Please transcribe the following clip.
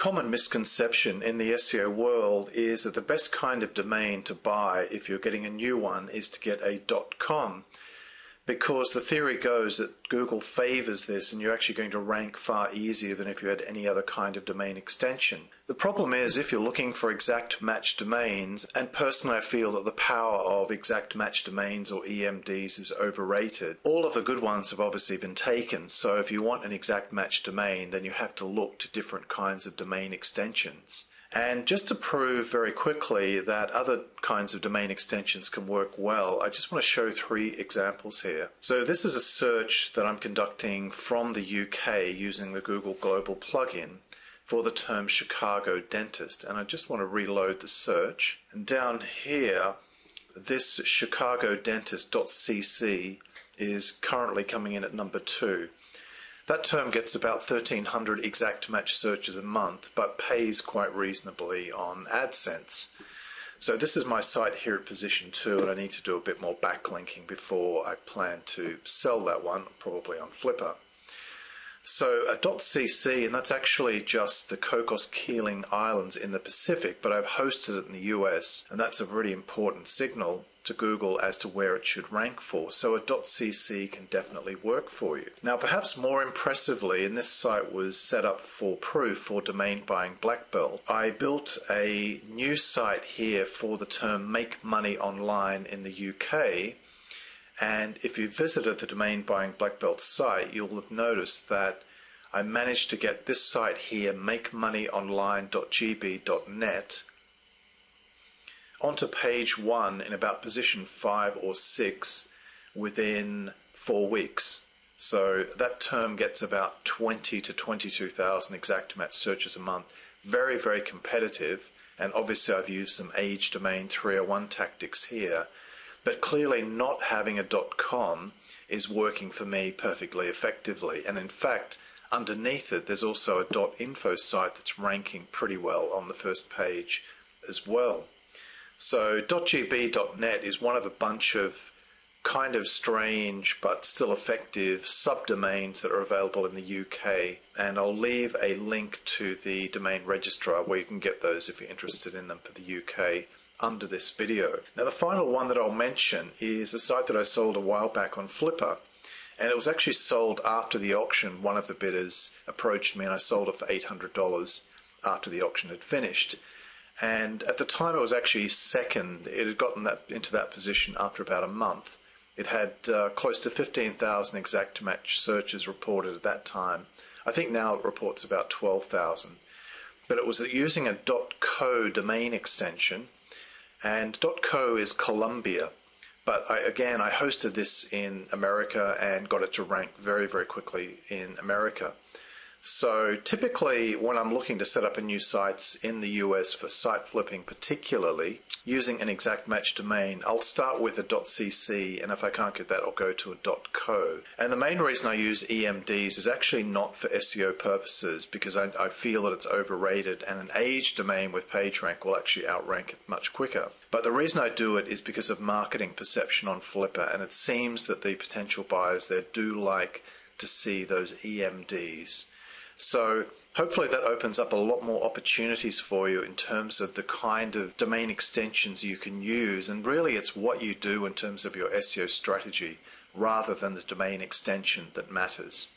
common misconception in the SEO world is that the best kind of domain to buy if you're getting a new one is to get a .com, because the theory goes that Google favors this and you're actually going to rank far easier than if you had any other kind of domain extension. The problem is if you're looking for exact match domains, and personally I feel that the power of exact match domains or EMDs is overrated. All of the good ones have obviously been taken, so if you want an exact match domain then you have to look to different kinds of domain extensions. And just to prove very quickly that other kinds of domain extensions can work well, I just want to show 3 examples here. So this is a search that I'm conducting from the UK using the Google Global plugin for the term Chicago dentist. And I just want to reload the search. And down here, this Chicago dentist.cc is currently coming in at number 2. That term gets about 1,300 exact match searches a month, but pays quite reasonably on AdSense. So this is my site here at position 2, and I need to do a bit more backlinking before I plan to sell that one, probably on Flipper. So a .cc, and that's actually just the Cocos-Keeling Islands in the Pacific, but I've hosted it in the US, and that's a really important signal to Google as to where it should rank for. So a .cc can definitely work for you. Now perhaps more impressively, and this site was set up for proof for domain buying black belt, I built a new site here for the term make money online in the UK. And if you visited the domain buying black belt site, you'll have noticed that I managed to get this site here, makemoneyonline.gb.net, onto page 1 in about position 5 or 6 within 4 weeks. So that term gets about 20 to 22,000 exact match searches a month. Very, very competitive, and obviously I've used some age domain 301 tactics here, but clearly not having a .com is working for me perfectly effectively. And in fact, underneath it there's also a .info site that's ranking pretty well on the first page as well. So .gb.net is one of a bunch of kind of strange but still effective subdomains that are available in the UK, and I'll leave a link to the domain registrar where you can get those if you're interested in them for the UK under this video. Now the final one that I'll mention is a site that I sold a while back on Flipper, and it was actually sold after the auction. One of the bidders approached me and I sold it for $800 after the auction had finished. And at the time it was actually second. It had gotten into that position after about a month. It had close to 15,000 exact match searches reported at that time. I think now it reports about 12,000. But it was using a .co domain extension, and .co is Colombia. But I hosted this in America and got it to rank very, very quickly in America. So typically when I'm looking to set up a new sites in the US for site flipping particularly, using an exact match domain, I'll start with a .cc, and if I can't get that I'll go to a .co. And the main reason I use EMDs is actually not for SEO purposes, because I feel that it's overrated, and an age domain with PageRank will actually outrank it much quicker. But the reason I do it is because of marketing perception on Flipper, and it seems that the potential buyers there do like to see those EMDs. So hopefully that opens up a lot more opportunities for you in terms of the kind of domain extensions you can use, and really it's what you do in terms of your SEO strategy rather than the domain extension that matters.